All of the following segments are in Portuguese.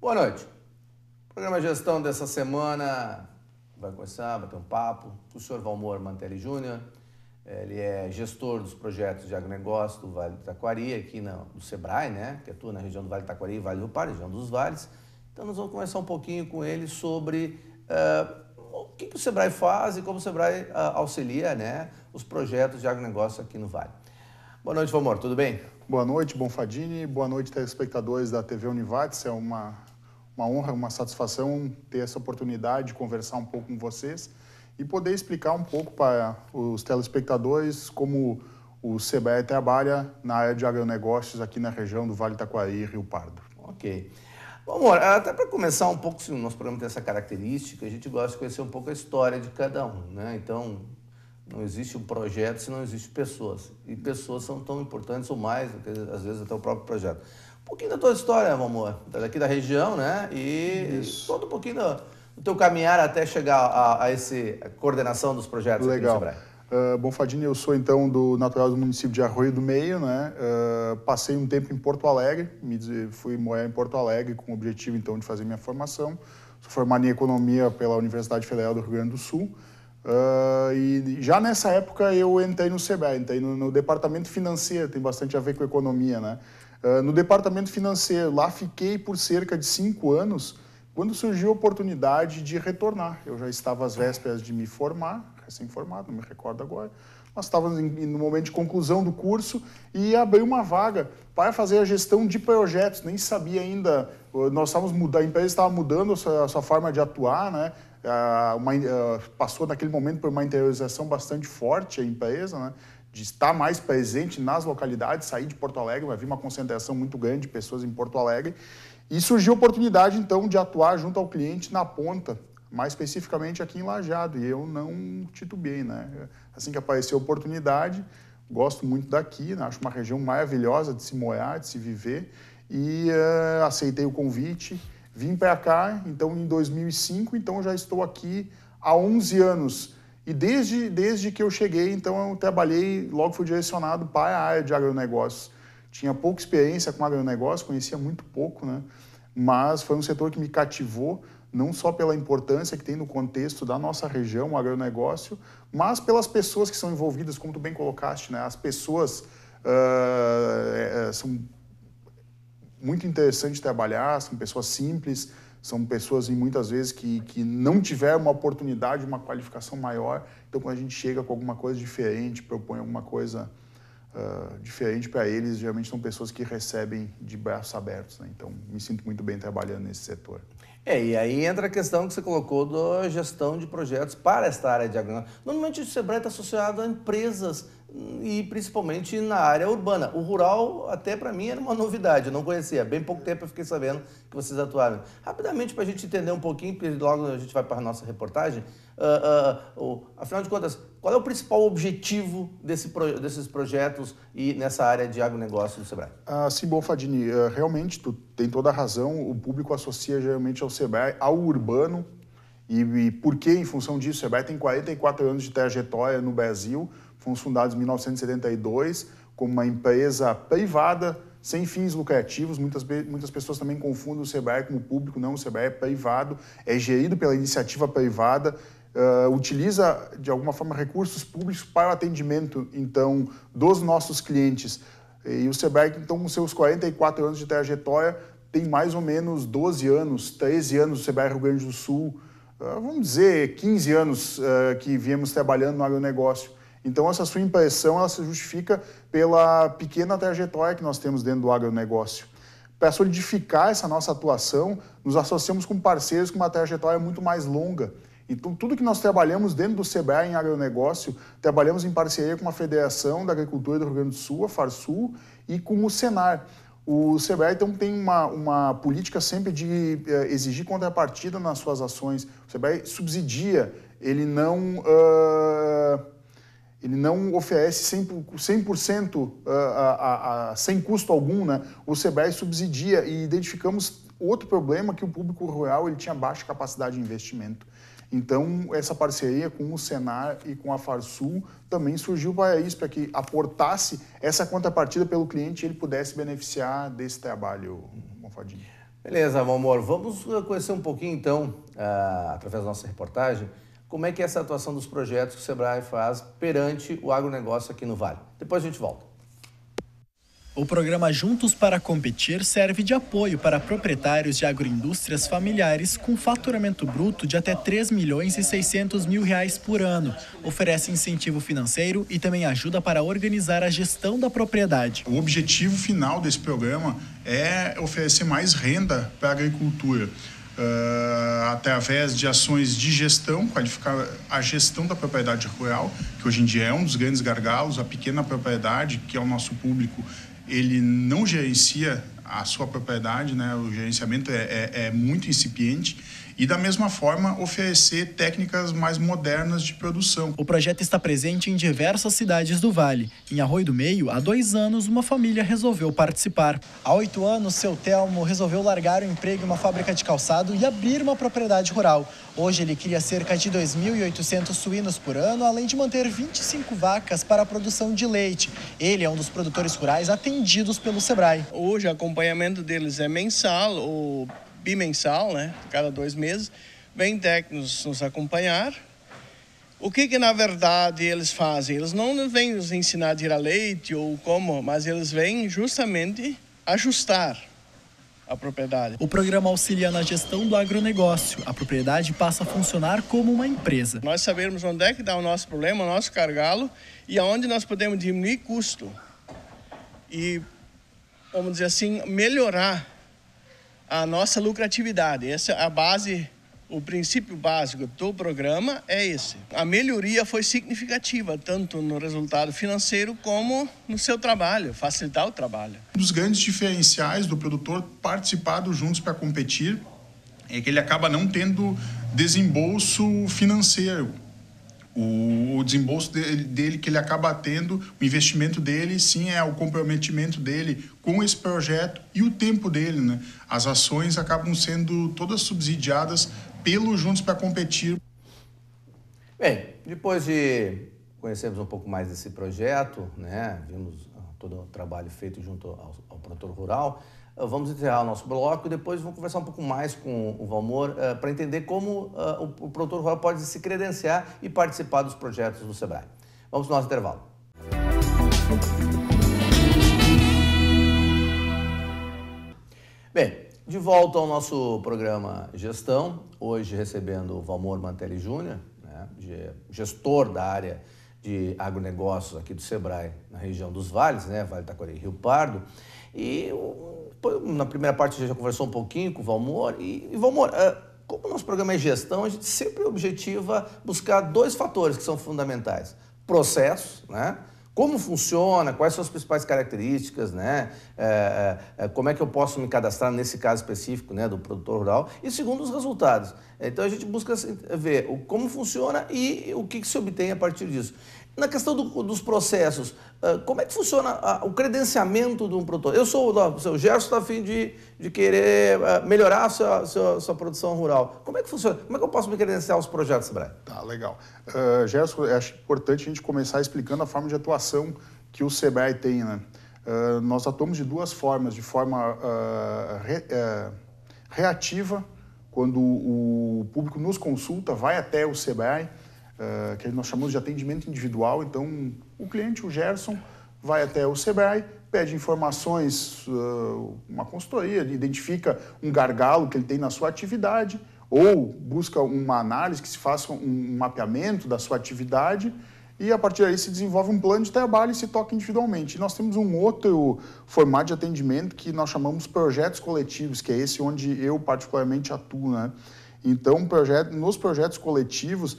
Boa noite. O programa Gestão dessa semana vai começar, vai ter um papo com o senhor Valmor Mantelli Júnior. Ele é gestor dos projetos de agronegócio do Vale do Taquari, aqui do Sebrae, né? Que atua na região do Vale do Taquari e Vale do Par, região dos vales. Então nós vamos conversar um pouquinho com ele sobre o que o Sebrae faz e como o Sebrae auxilia, né, os projetos de agronegócio aqui no Vale. Boa noite, Valmor, tudo bem? Boa noite, Bonfadini. Boa noite, telespectadores da TV Univates. É uma honra, uma satisfação ter essa oportunidade de conversar um pouco com vocês e poder explicar um pouco para os telespectadores como o Sebrae trabalha na área de agronegócios aqui na região do Vale do Taquari e Rio Pardo. Ok. Valmor, até para começar um pouco, se o nosso programa tem essa característica, a gente gosta de conhecer um pouco a história de cada um, né? Então, não existe um projeto se não existe pessoas. E pessoas são tão importantes ou mais do que, às vezes, até o próprio projeto. Um pouquinho da tua história, Valmor, daqui da região, né? E todo um pouquinho do teu caminhar até chegar a essa coordenação dos projetos. Legal. Aqui no Sebrae. Bonfadini, eu sou então natural do município de Arroio do Meio, né? Passei um tempo em Porto Alegre, fui morar em Porto Alegre com o objetivo então de fazer minha formação. Sou formado em economia pela Universidade Federal do Rio Grande do Sul. E já nessa época eu entrei no Sebrae, entrei no departamento financeiro, tem bastante a ver com economia, né? No departamento financeiro, lá fiquei por cerca de 5 anos, quando surgiu a oportunidade de retornar. Eu já estava às vésperas de me formar, recém-formado, não me recordo agora, mas estava no momento de conclusão do curso e abri uma vaga para fazer a gestão de projetos. Nem sabia ainda, nós estávamos mudando, a empresa estava mudando a sua forma de atuar, né? Passou naquele momento por uma interiorização bastante forte a empresa, né? De estar mais presente nas localidades, sair de Porto Alegre, havia uma concentração muito grande de pessoas em Porto Alegre, e surgiu a oportunidade, então, de atuar junto ao cliente na ponta, mais especificamente aqui em Lajeado, e eu não titubeei, né? Assim que apareceu a oportunidade, gosto muito daqui, né? Acho uma região maravilhosa de se morar, de se viver, e aceitei o convite, vim para cá, então, em 2005, então já estou aqui há 11 anos. E desde que eu cheguei, então, eu trabalhei, logo fui direcionado para a área de agronegócios. Tinha pouca experiência com agronegócio, conhecia muito pouco, né? Mas foi um setor que me cativou, não só pela importância que tem no contexto da nossa região, o agronegócio, mas pelas pessoas que são envolvidas, como tu bem colocaste, né? As pessoas são muito interessantes de trabalhar, são pessoas simples, são pessoas, muitas vezes, que não tiveram uma oportunidade, uma qualificação maior. Então, quando a gente chega com alguma coisa diferente, propõe alguma coisa diferente para eles, geralmente são pessoas que recebem de braços abertos, né? Então, me sinto muito bem trabalhando nesse setor. E aí entra a questão que você colocou da gestão de projetos para esta área de agronegócio. Normalmente o Sebrae está associado a empresas e principalmente na área urbana. O rural, até para mim, era uma novidade, eu não conhecia. Bem pouco tempo eu fiquei sabendo que vocês atuaram. Rapidamente, para a gente entender um pouquinho, porque logo a gente vai para a nossa reportagem, afinal de contas, qual é o principal objetivo desses projetos e nessa área de agronegócio do Sebrae? Sim, Bonfadini, realmente tu tem toda a razão, o público associa geralmente ao Sebrae, ao urbano, e por que, em função disso? O Sebrae tem 44 anos de trajetória no Brasil, fomos fundados em 1972 como uma empresa privada, sem fins lucrativos. Muitas pessoas também confundem o Sebrae com o público. Não, o Sebrae é privado, é gerido pela iniciativa privada, utiliza, de alguma forma, recursos públicos para o atendimento, então, dos nossos clientes. E o Sebrae, então, com seus 44 anos de trajetória, tem mais ou menos 12 anos, 13 anos do Sebrae Rio Grande do Sul, vamos dizer, 15 anos que viemos trabalhando no agronegócio. Então, essa sua impressão, ela se justifica pela pequena trajetória que nós temos dentro do agronegócio. Para solidificar essa nossa atuação, nos associamos com parceiros com uma trajetória muito mais longa. Então, tudo que nós trabalhamos dentro do Sebrae em agronegócio, trabalhamos em parceria com a Federação da Agricultura do Rio Grande do Sul, a FARSUL, e com o Senar. O Sebrae, então, tem uma política sempre de exigir contrapartida nas suas ações. O Sebrae subsidia, ele não oferece 100% sem custo algum, né? O Sebrae subsidia, e identificamos outro problema, que o público rural ele tinha baixa capacidade de investimento. Então, essa parceria com o Senar e com a FARSUL também surgiu para isso, para que aportasse essa contrapartida pelo cliente e ele pudesse beneficiar desse trabalho, Bonfadini. Beleza, meu amor. Vamos conhecer um pouquinho, então, através da nossa reportagem, como é que é essa atuação dos projetos que o Sebrae faz perante o agronegócio aqui no Vale. Depois a gente volta. O programa Juntos para Competir serve de apoio para proprietários de agroindústrias familiares com faturamento bruto de até R$3.600.000 por ano. Oferece incentivo financeiro e também ajuda para organizar a gestão da propriedade. O objetivo final desse programa é oferecer mais renda para a agricultura. Através de ações de gestão, qualificar a gestão da propriedade rural, que hoje em dia é um dos grandes gargalos, a pequena propriedade, que é o nosso público, ele não gerencia a sua propriedade, né? O gerenciamento é muito incipiente. E, da mesma forma, oferecer técnicas mais modernas de produção. O projeto está presente em diversas cidades do Vale. Em Arroio do Meio, há 2 anos, uma família resolveu participar. Há 8 anos, seu Telmo resolveu largar o emprego em uma fábrica de calçado e abrir uma propriedade rural. Hoje, ele cria cerca de 2.800 suínos por ano, além de manter 25 vacas para a produção de leite. Ele é um dos produtores rurais atendidos pelo Sebrae. Hoje, o acompanhamento deles é mensal ou bimensal, né? Cada 2 meses, vem técnicos nos acompanhar. O que na verdade eles fazem? Eles não vêm nos ensinar a tirar leite ou como, mas eles vêm justamente ajustar a propriedade. O programa auxilia na gestão do agronegócio. A propriedade passa a funcionar como uma empresa. Nós sabemos onde é que está o nosso problema, o nosso gargalo e aonde nós podemos diminuir custo e, vamos dizer assim, melhorar a nossa lucratividade. Essa é a base, o princípio básico do programa é esse. A melhoria foi significativa, tanto no resultado financeiro como no seu trabalho, facilitar o trabalho. Um dos grandes diferenciais do produtor participar do Juntos para Competir é que ele acaba não tendo desembolso financeiro. O desembolso dele que ele acaba tendo, o investimento dele, sim, é o comprometimento dele com esse projeto e o tempo dele, né? As ações acabam sendo todas subsidiadas pelo Juntos para Competir. Bem, depois de conhecermos um pouco mais desse projeto, né? Vimos todo o trabalho feito junto ao produtor rural, vamos encerrar o nosso bloco e depois vamos conversar um pouco mais com o Valmor para entender como o produtor rural pode se credenciar e participar dos projetos do Sebrae. Vamos para o nosso intervalo. Bem, de volta ao nosso programa Gestão, hoje recebendo o Valmor Mantelli Júnior, né, gestor da área de agronegócios aqui do Sebrae, na região dos vales, né, Vale do Taquari e Rio Pardo. E na primeira parte a gente já conversou um pouquinho com o Valmor. E Valmor, como o nosso programa é gestão, a gente sempre objetiva buscar 2 fatores que são fundamentais. Processos, né? Como funciona, quais são as principais características, né? Como é que eu posso me cadastrar nesse caso específico, né, do produtor rural. E segundo, os resultados. Então a gente busca ver como funciona e o que se obtém a partir disso. Na questão dos processos, como é que funciona o credenciamento de um produtor? Eu sou o seu Gerson, está a fim de querer melhorar a sua produção rural. Como é que funciona? Como é que eu posso me credenciar aos projetos Sebrae? Tá, legal. Gerson, acho importante a gente começar explicando a forma de atuação que o Sebrae tem, né? Nós atuamos de 2 formas. De forma reativa, quando o público nos consulta, vai até o Sebrae, que nós chamamos de atendimento individual. Então, o cliente, o Gerson, vai até o Sebrae, pede informações, uma consultoria, identifica um gargalo que ele tem na sua atividade, ou busca uma análise que se faça um mapeamento da sua atividade, e a partir daí se desenvolve um plano de trabalho e se toca individualmente. E nós temos um outro formato de atendimento que nós chamamos projetos coletivos, que é esse onde eu particularmente atuo, né? Então, nos projetos coletivos,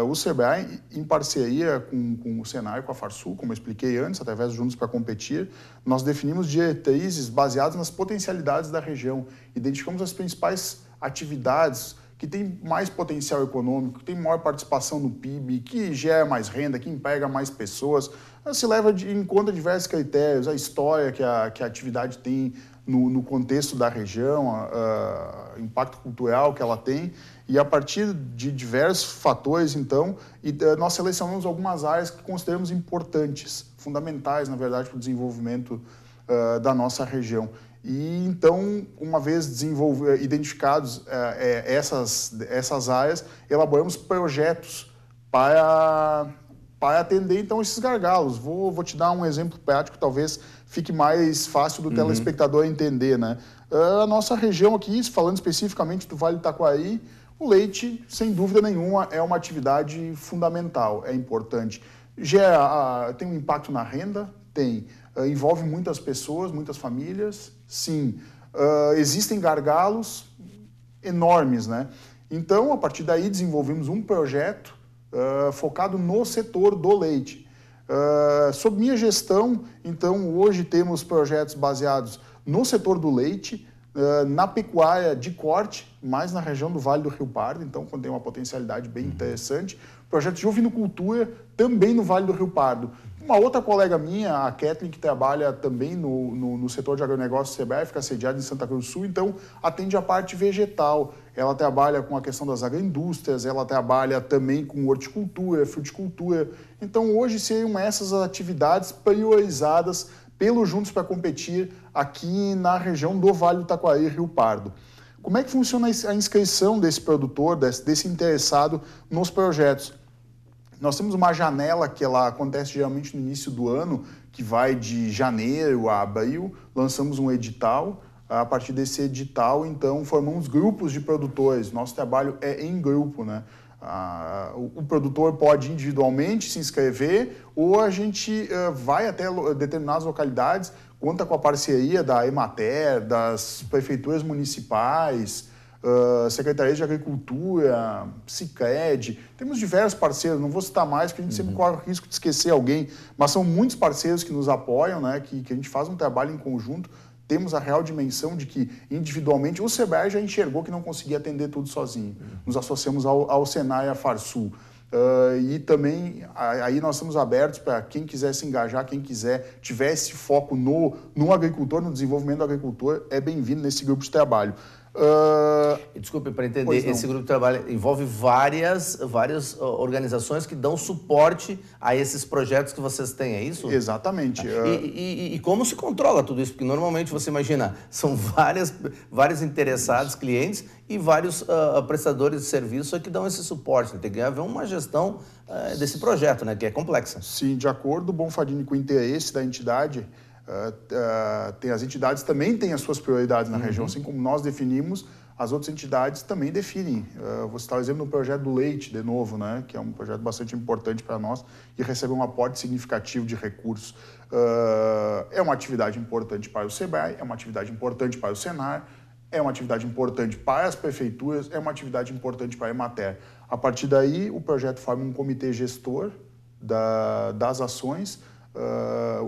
o Sebrae, em parceria com o Senai, com a Farsul, como eu expliquei antes, através do Juntos para Competir, nós definimos diretrizes baseadas nas potencialidades da região. Identificamos as principais atividades que têm mais potencial econômico, que têm maior participação no PIB, que gera mais renda, que emprega mais pessoas. Se leva em conta diversos critérios, a história que a atividade tem no contexto da região, o impacto cultural que ela tem. E a partir de diversos fatores, então, nós selecionamos algumas áreas que consideramos importantes, fundamentais, na verdade, para o desenvolvimento da nossa região. E então, uma vez identificados essas áreas, elaboramos projetos para atender então esses gargalos. Vou te dar um exemplo prático, talvez fique mais fácil do telespectador entender, né? A nossa região aqui, falando especificamente do Vale do Taquari, o leite, sem dúvida nenhuma, é uma atividade fundamental, é importante. Tem um impacto na renda? Tem. Envolve muitas pessoas, muitas famílias? Sim. Existem gargalos enormes, né? Então, a partir daí, desenvolvemos um projeto focado no setor do leite. Sob minha gestão, então, hoje temos projetos baseados no setor do leite, na pecuária de corte, mais na região do Vale do Rio Pardo, então tem uma potencialidade bem interessante. Projeto de ovinocultura também no Vale do Rio Pardo. Uma outra colega minha, a Kathleen, que trabalha também no setor de agronegócio Sebrae, fica sediada em Santa Cruz do Sul, então atende a parte vegetal. Ela trabalha com a questão das agroindústrias, ela trabalha também com horticultura, fruticultura. Então hoje seriam essas as atividades priorizadas pelo Juntos para Competir aqui na região do Vale do Taquari, Rio Pardo. Como é que funciona a inscrição desse produtor, desse interessado nos projetos? Nós temos uma janela que ela acontece geralmente no início do ano, que vai de janeiro a abril, lançamos um edital. A partir desse edital, então, formamos grupos de produtores. Nosso trabalho é em grupo, né? O produtor pode individualmente se inscrever ou a gente vai até determinadas localidades, conta com a parceria da Emater, das prefeituras municipais, Secretaria de Agricultura, Sicredi. Temos diversos parceiros, não vou citar mais, porque a gente sempre corre o risco de esquecer alguém, mas são muitos parceiros que nos apoiam, né, que a gente faz um trabalho em conjunto. Temos a real dimensão de que, individualmente, o Sebrae já enxergou que não conseguia atender tudo sozinho. Nos associamos ao Senai e à Farsul. E também, aí nós estamos abertos para quem quiser se engajar, quem quiser, tiver esse foco no agricultor, no desenvolvimento do agricultor, é bem-vindo nesse grupo de trabalho. Desculpe, para entender, esse grupo de trabalho envolve várias organizações que dão suporte a esses projetos que vocês têm, é isso? Exatamente. E como se controla tudo isso? Porque normalmente você imagina, são vários interessados, clientes e vários prestadores de serviço que dão esse suporte. Tem que haver uma gestão desse projeto, né, que é complexa. Sim, de acordo, Bonfadini, com o interesse da entidade, as entidades também têm as suas prioridades na região, assim como nós definimos, as outras entidades também definem. Vou citar o exemplo do projeto do leite, de novo, né, que é um projeto bastante importante para nós e recebe um aporte significativo de recursos. É uma atividade importante para o Sebrae, é uma atividade importante para o Senar, é uma atividade importante para as prefeituras, é uma atividade importante para a Emater. A partir daí, o projeto forma um comitê gestor das ações.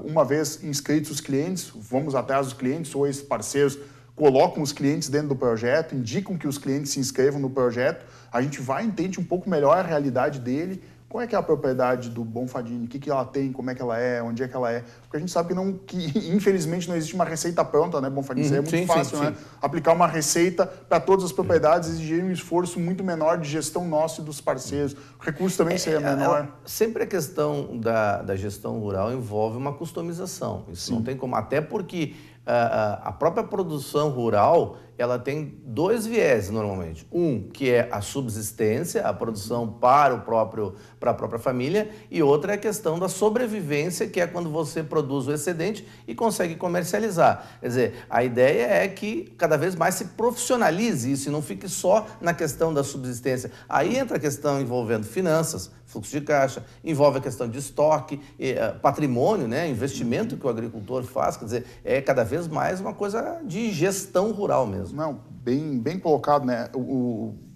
Uma vez inscritos os clientes, vamos atrás dos clientes ou esses parceiros colocam os clientes dentro do projeto, indicam que os clientes se inscrevam no projeto, a gente vai e entende um pouco melhor a realidade dele, qual é que é a propriedade do Bonfadini, o que ela tem, como é que ela é, onde é que ela é, porque a gente sabe que infelizmente não existe uma receita pronta, né, Bonfadini? Isso é muito fácil, né? Aplicar uma receita para todas as propriedades exigir um esforço muito menor de gestão nossa e dos parceiros. O recurso também seria menor. Sempre a questão da gestão rural envolve uma customização. Isso não tem como, até porque a própria produção rural, ela tem dois viés normalmente. Um, que é a subsistência, a produção para a própria família, e outra é a questão da sobrevivência, que é quando você produz o excedente e consegue comercializar. Quer dizer, a ideia é que cada vez mais se profissionalize isso e não fique só na questão da subsistência. Aí entra a questão envolvendo finanças, fluxo de caixa, envolve a questão de estoque, patrimônio, né, investimento que o agricultor faz, quer dizer, é cada vez mais uma coisa de gestão rural mesmo. Não, bem colocado, né?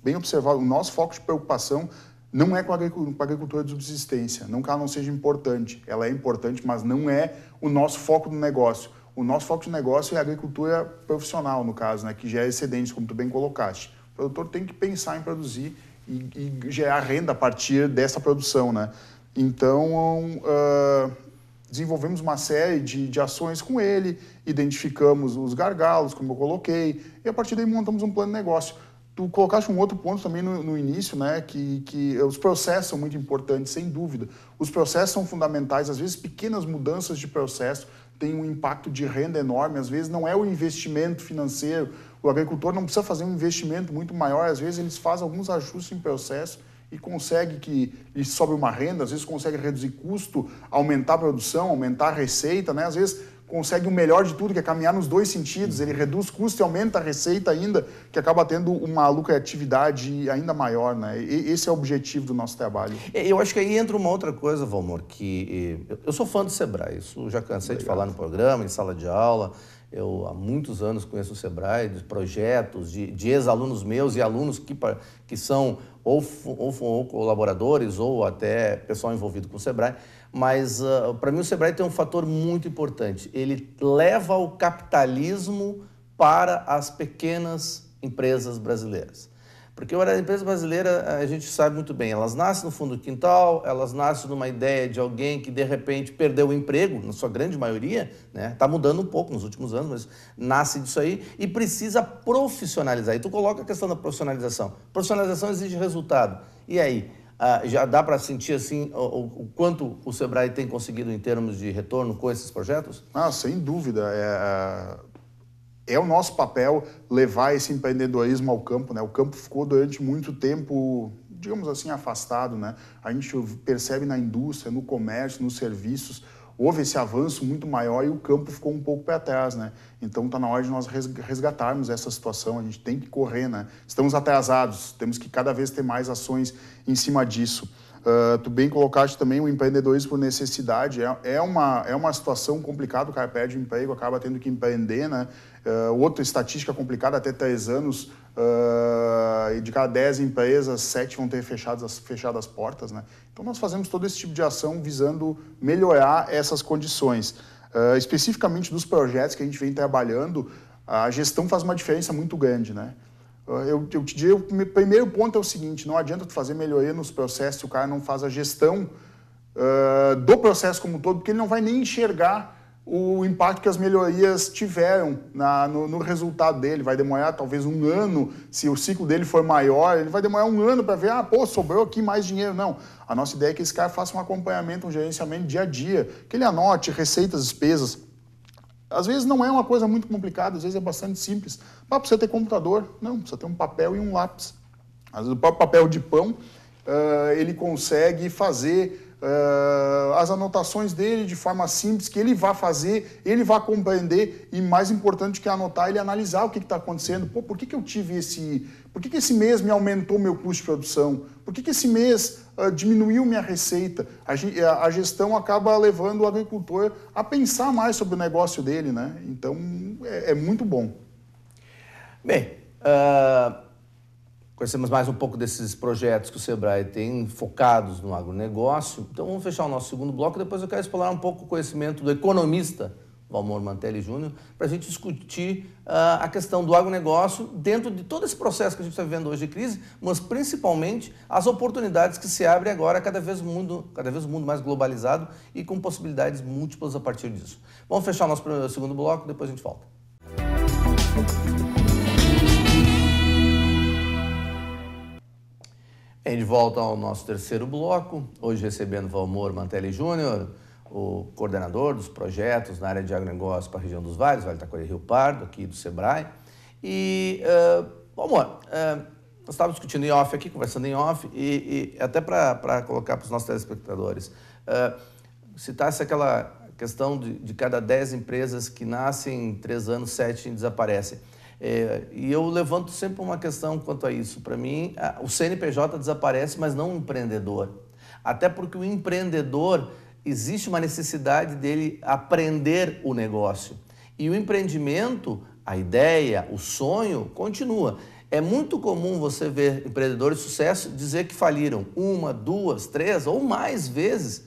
Bem observado, o nosso foco de preocupação não é com a agricultura de subsistência, não que ela não seja importante, ela é importante, mas não é o nosso foco do negócio. O nosso foco de negócio é a agricultura profissional, no caso, né, que gera excedentes, como tu bem colocaste. O produtor tem que pensar em produzir e gerar renda a partir dessa produção, né? Então, desenvolvemos uma série de ações com ele, identificamos os gargalos, como eu coloquei, e a partir daí montamos um plano de negócio. Tu colocaste um outro ponto também no início, né, que os processos são muito importantes, sem dúvida. Os processos são fundamentais, às vezes pequenas mudanças de processo tem um impacto de renda enorme. Às vezes não é o investimento financeiro, o agricultor não precisa fazer um investimento muito maior, às vezes eles fazem alguns ajustes em processo e consegue que ele sobe uma renda, às vezes consegue reduzir custo, aumentar a produção, aumentar a receita, né? Às vezes consegue o melhor de tudo, que é caminhar nos dois sentidos, ele reduz custo e aumenta a receita ainda, que acaba tendo uma lucratividade ainda maior, né? E esse é o objetivo do nosso trabalho. Eu acho que aí entra uma outra coisa, Valmor, que eu sou fã do Sebrae, isso já cansei de falar no programa, em sala de aula. Eu há muitos anos conheço o Sebrae, de projetos, de ex-alunos meus e alunos que são ou colaboradores ou até pessoal envolvido com o Sebrae. Mas, para mim, o Sebrae tem um fator muito importante. Ele leva o capitalismo para as pequenas empresas brasileiras. Porque a empresa brasileira, a gente sabe muito bem, elas nascem no fundo do quintal, elas nascem numa ideia de alguém que, de repente, perdeu o emprego, na sua grande maioria, né? Está mudando um pouco nos últimos anos, mas nasce disso aí e precisa profissionalizar. E tu coloca a questão da profissionalização. Profissionalização exige resultado. E aí? Já dá para sentir assim o quanto o Sebrae tem conseguido em termos de retorno com esses projetos? Sem dúvida. É o nosso papel levar esse empreendedorismo ao campo, né? O campo ficou durante muito tempo, digamos assim, afastado, né? A gente percebe na indústria, no comércio, nos serviços, houve esse avanço muito maior e o campo ficou um pouco para trás, né? Então está na hora de nós resgatarmos essa situação, a gente tem que correr, né? Estamos atrasados, temos que cada vez ter mais ações em cima disso. Tu bem colocaste também o empreendedorismo por necessidade, é uma situação complicada, o cara perde o emprego, acaba tendo que empreender, né? Outra estatística complicada, até 3 anos, de cada 10 empresas, 7 vão ter fechado as portas, né? Então nós fazemos todo esse tipo de ação visando melhorar essas condições. Especificamente dos projetos que a gente vem trabalhando, a gestão faz uma diferença muito grande, né? Eu te digo, o primeiro ponto é o seguinte, não adianta tu fazer melhoria nos processos se o cara não faz a gestão do processo como um todo, porque ele não vai nem enxergar o impacto que as melhorias tiveram no resultado dele. Vai demorar talvez 1 ano, se o ciclo dele for maior, ele vai demorar 1 ano para ver, sobrou aqui mais dinheiro. Não, a nossa ideia é que esse cara faça um acompanhamento, um gerenciamento dia a dia, que ele anote receitas, despesas. Às vezes não é uma coisa muito complicada, às vezes é bastante simples. Precisa ter computador? Não, precisa ter um papel e um lápis. Às vezes o próprio papel de pão, ele consegue fazer as anotações dele de forma simples, que ele vai fazer, ele vai compreender e, mais importante que anotar, ele analisar o que está acontecendo. Por que eu tive por que esse mês me aumentou meu custo de produção? Por que esse mês diminuiu minha receita? A gestão acaba levando o agricultor a pensar mais sobre o negócio dele, né? Então, é muito bom. Bem, conhecemos mais um pouco desses projetos que o Sebrae tem focados no agronegócio. Então, vamos fechar o nosso segundo bloco. Depois eu quero explorar um pouco o conhecimento do economista Valmor Mantelli Júnior, para a gente discutir a questão do agronegócio dentro de todo esse processo que a gente está vivendo hoje de crise, mas principalmente as oportunidades que se abrem agora, cada vez o mundo mais globalizado e com possibilidades múltiplas a partir disso. Vamos fechar o nosso segundo bloco, depois a gente volta. De volta ao nosso terceiro bloco, hoje recebendo Valmor Mantelli Júnior, o coordenador dos projetos na área de agronegócio para a região dos Vales, Vale do Taquari e Rio Pardo, aqui do Sebrae. E, Valmor, nós estávamos discutindo em off aqui, conversando em off, e até para colocar para os nossos telespectadores, citasse aquela questão de cada 10 empresas que nascem em 3 anos, 7 desaparecem. E eu levanto sempre uma questão quanto a isso. Para mim, o CNPJ desaparece, mas não o empreendedor. Até porque o empreendedor, existe uma necessidade dele aprender o negócio. E o empreendimento, a ideia, o sonho, continua. É muito comum você ver empreendedores de sucesso dizer que faliram 1, 2, 3 ou mais vezes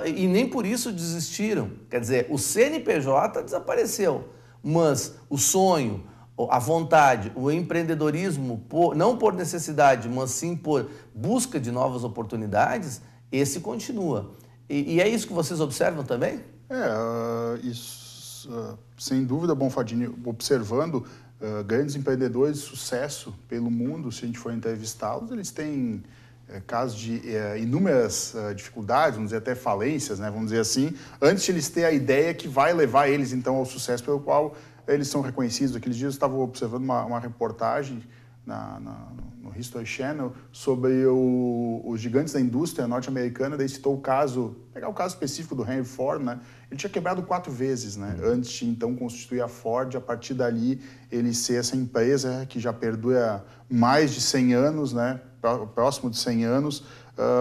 e nem por isso desistiram. Quer dizer, o CNPJ desapareceu, mas o sonho, a vontade, o empreendedorismo, não por necessidade, mas sim por busca de novas oportunidades, esse continua. E é isso que vocês observam também? Isso, sem dúvida, Bonfadini, observando grandes empreendedores de sucesso pelo mundo, se a gente for entrevistá-los, eles têm casos de inúmeras dificuldades, vamos dizer até falências, né, vamos dizer assim, antes de eles terem a ideia que vai levar eles então ao sucesso pelo qual eles são reconhecidos. Aqueles dias eu estava observando uma reportagem no History Channel sobre os gigantes da indústria norte-americana, daí citou pegar o caso específico do Henry Ford, né? Ele tinha quebrado 4 vezes, né? Antes de então constituir a Ford, a partir dali ele ser essa empresa que já perdura mais de 100 anos, né? Próximo de 100 anos,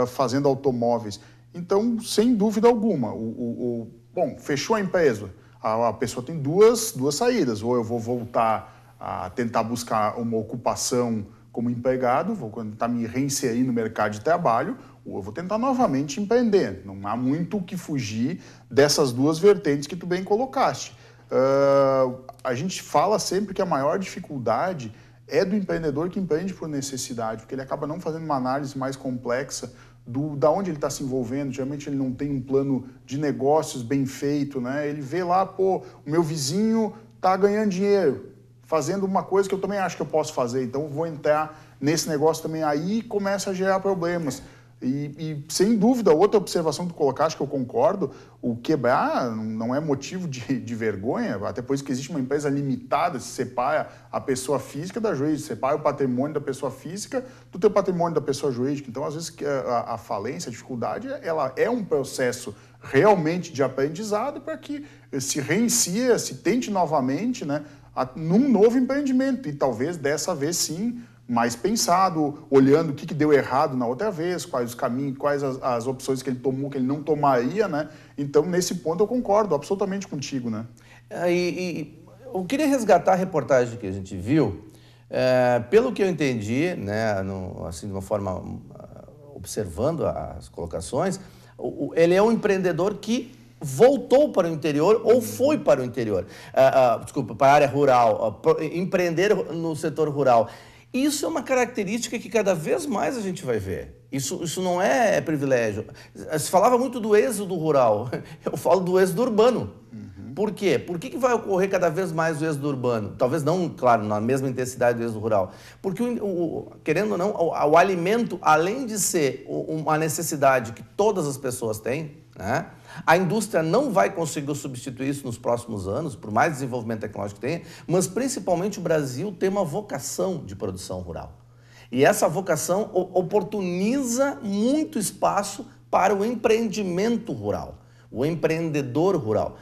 fazendo automóveis. Então, sem dúvida alguma, bom, fechou a empresa, a pessoa tem duas saídas, ou eu vou voltar a tentar buscar uma ocupação como empregado, vou tentar me reinserir no mercado de trabalho, ou eu vou tentar novamente empreender. Não há muito o que fugir dessas duas vertentes que tu bem colocaste. A gente fala sempre que a maior dificuldade é do empreendedor que empreende por necessidade, porque ele acaba não fazendo uma análise mais complexa da onde ele está se envolvendo. Geralmente ele não tem um plano de negócios bem feito, né? Ele vê lá, pô, o meu vizinho está ganhando dinheiro, fazendo uma coisa que eu também acho que eu posso fazer, então eu vou entrar nesse negócio também. Aí começa a gerar problemas. E sem dúvida, outra observação que tu colocaste, que eu concordo, o quebrar não é motivo de vergonha, até por isso que existe uma empresa limitada, se separa a pessoa física da jurídica, separa o patrimônio da pessoa física do teu patrimônio da pessoa jurídica. Então, às vezes, a falência, a dificuldade, ela é um processo realmente de aprendizado para que se reinicie, se tente novamente, né, num novo empreendimento. E talvez dessa vez sim, mais pensado, olhando o que deu errado na outra vez, quais os caminhos, quais as opções que ele tomou, que ele não tomaria, né? Então, nesse ponto, eu concordo absolutamente contigo, né? Eu queria resgatar a reportagem que a gente viu. Pelo que eu entendi, né, assim, de uma forma observando as colocações, ele é um empreendedor que voltou para o interior ou foi para o interior, desculpa, para a área rural, empreender no setor rural. Isso é uma característica que cada vez mais a gente vai ver. Isso não é privilégio. Se falava muito do êxodo rural, eu falo do êxodo urbano. Por quê? Por que vai ocorrer cada vez mais o êxodo urbano? Talvez não, claro, na mesma intensidade do êxodo rural. Porque, querendo ou não, o alimento, além de ser uma necessidade que todas as pessoas têm, né? A indústria não vai conseguir substituir isso nos próximos anos, por mais desenvolvimento tecnológico que tenha, mas principalmente o Brasil tem uma vocação de produção rural. E essa vocação oportuniza muito espaço para o empreendimento rural, o empreendedor rural.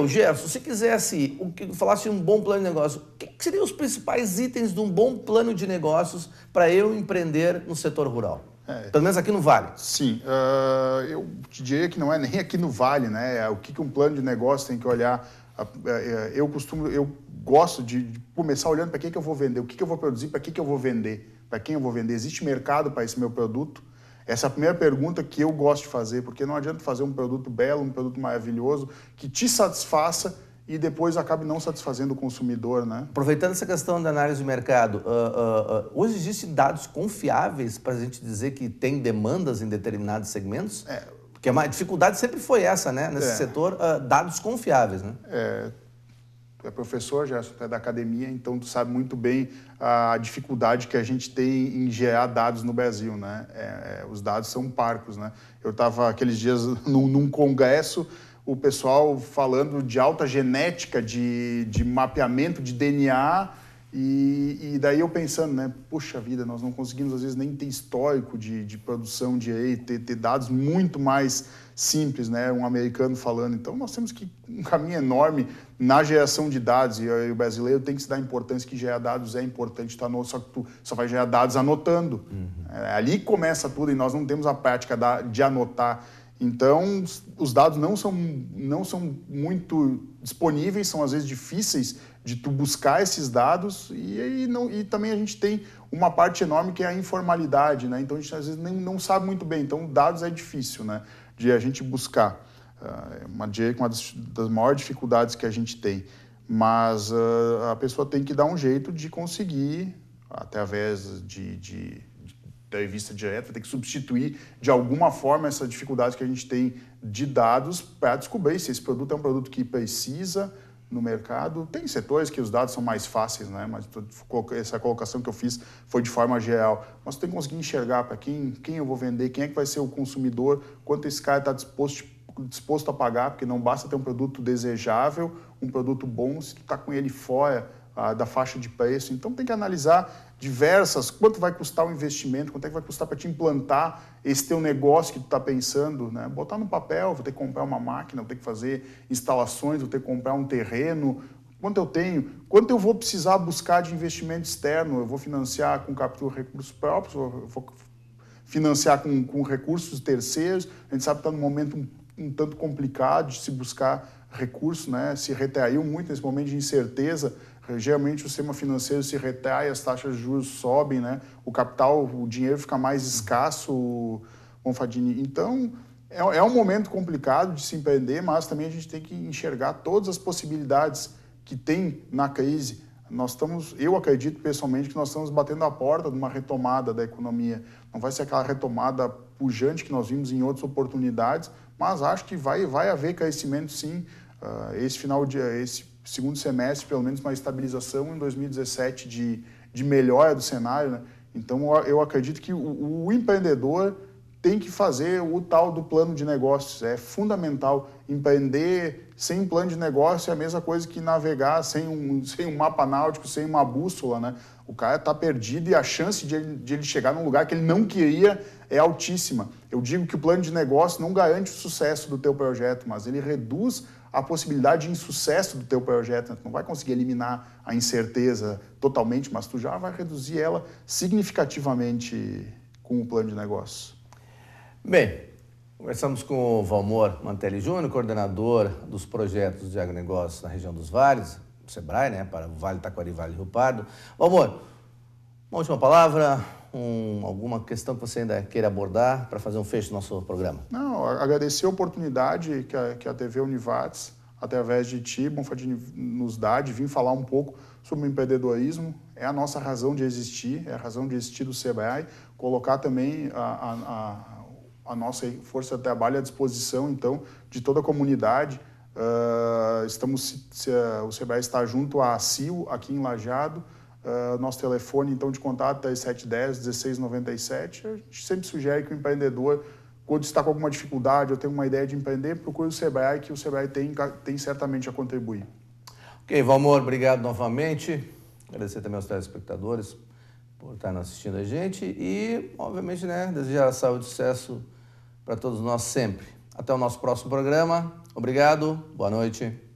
Jefferson, se quisesse, falasse um bom plano de negócio, o que seriam os principais itens de um bom plano de negócios para eu empreender no setor rural? Pelo menos aqui no Vale. Sim, eu te diria que não é nem aqui no Vale, né? O que um plano de negócio tem que olhar. Eu gosto de começar olhando para que eu vou vender, o que eu vou produzir, para que eu vou vender, para quem eu vou vender. Existe mercado para esse meu produto? Essa é a primeira pergunta que eu gosto de fazer, porque não adianta fazer um produto belo, um produto maravilhoso, que te satisfaça e depois acabe não satisfazendo o consumidor, né? Aproveitando essa questão da análise de mercado, hoje existem dados confiáveis para a gente dizer que tem demandas em determinados segmentos? Porque a dificuldade sempre foi essa, né? Nesse setor, dados confiáveis, né? Tu é professor, Gerson, tu é da academia, então tu sabe muito bem a dificuldade que a gente tem em gerar dados no Brasil, né? Os dados são parcos, né? Eu estava aqueles dias num congresso, o pessoal falando de alta genética, de mapeamento de DNA, e daí eu pensando, né, puxa vida, nós não conseguimos às vezes nem ter histórico de produção de AI, ter dados muito mais simples, né, um americano falando. Então nós temos um caminho enorme na geração de dados, e o brasileiro tem que se dar importância que gerar dados é importante, só que tu só vai gerar dados anotando. Ali começa tudo, e nós não temos a prática de anotar. Então, os dados não são muito disponíveis, são às vezes difíceis de tu buscar esses dados, e também a gente tem uma parte enorme que é a informalidade, né? Então a gente às vezes não sabe muito bem, então dados é difícil, né, de a gente buscar. Uma das maiores dificuldades que a gente tem, mas a pessoa tem que dar um jeito de conseguir, através de entrevista direta, tem que substituir de alguma forma essa dificuldade que a gente tem de dados para descobrir se esse produto é um produto que precisa no mercado. Tem setores que os dados são mais fáceis, né? Mas essa colocação que eu fiz foi de forma geral. Mas tu tem que conseguir enxergar para quem eu vou vender, quem é que vai ser o consumidor, quanto esse cara está disposto a pagar, porque não basta ter um produto desejável, um produto bom, se tu está com ele fora da faixa de preço. Então tem que analisar quanto vai custar o investimento, quanto é que vai custar para te implantar esse teu negócio que tu está pensando, né? Botar no papel, vou ter que comprar uma máquina, vou ter que fazer instalações, vou ter que comprar um terreno, quanto eu tenho, quanto eu vou precisar buscar de investimento externo, eu vou financiar com captura de recursos próprios, eu vou financiar com recursos terceiros, a gente sabe que está num momento um tanto complicado de se buscar recursos, né? Se retraiu muito nesse momento de incerteza. Geralmente o sistema financeiro se retrai, as taxas de juros sobem, né? O capital, o dinheiro fica mais escasso, Bonfadini. Então, é um momento complicado de se empreender, mas também a gente tem que enxergar todas as possibilidades que tem na crise. Eu acredito pessoalmente que nós estamos batendo a porta de uma retomada da economia. Não vai ser aquela retomada pujante que nós vimos em outras oportunidades, mas acho que vai haver crescimento sim. Esse segundo semestre, pelo menos uma estabilização em 2017 de melhora do cenário, né? Então eu acredito que o empreendedor tem que fazer o tal do plano de negócios. É fundamental. Empreender sem um plano de negócio é a mesma coisa que navegar sem um mapa náutico, sem uma bússola, né? O cara está perdido e a chance de ele chegar num lugar que ele não queria é altíssima. Eu digo que o plano de negócio não garante o sucesso do teu projeto, mas ele reduz a possibilidade de insucesso do teu projeto. Tu não vai conseguir eliminar a incerteza totalmente, mas tu já vai reduzir ela significativamente com o plano de negócio. Bem, conversamos com o Valmor Mantelli Júnior, coordenador dos projetos de agronegócio na região dos vales, do SEBRAE, né, para o Vale Taquari, Vale Rio Pardo. Valmor, uma última palavra, alguma questão que você ainda queira abordar para fazer um fecho do nosso programa? Não, agradecer a oportunidade que a TV Univates, através de ti, Bonfadini, nos dá de vir falar um pouco sobre o empreendedorismo. É a nossa razão de existir, é a razão de existir do SEBRAE, colocar também a nossa força de trabalho à disposição, então, de toda a comunidade. O SEBRAE está junto à CIL, aqui em Lajeado. Nosso telefone, então, de contato é 3710-1697. A gente sempre sugere que o empreendedor, quando está com alguma dificuldade ou tem uma ideia de empreender, procure o SEBRAE, que o SEBRAE tem certamente a contribuir. Ok, Valmor, obrigado novamente. Agradecer também aos telespectadores por estarem assistindo a gente e, obviamente, né, desejar saúde e sucesso para todos nós sempre. Até o nosso próximo programa. Obrigado, boa noite.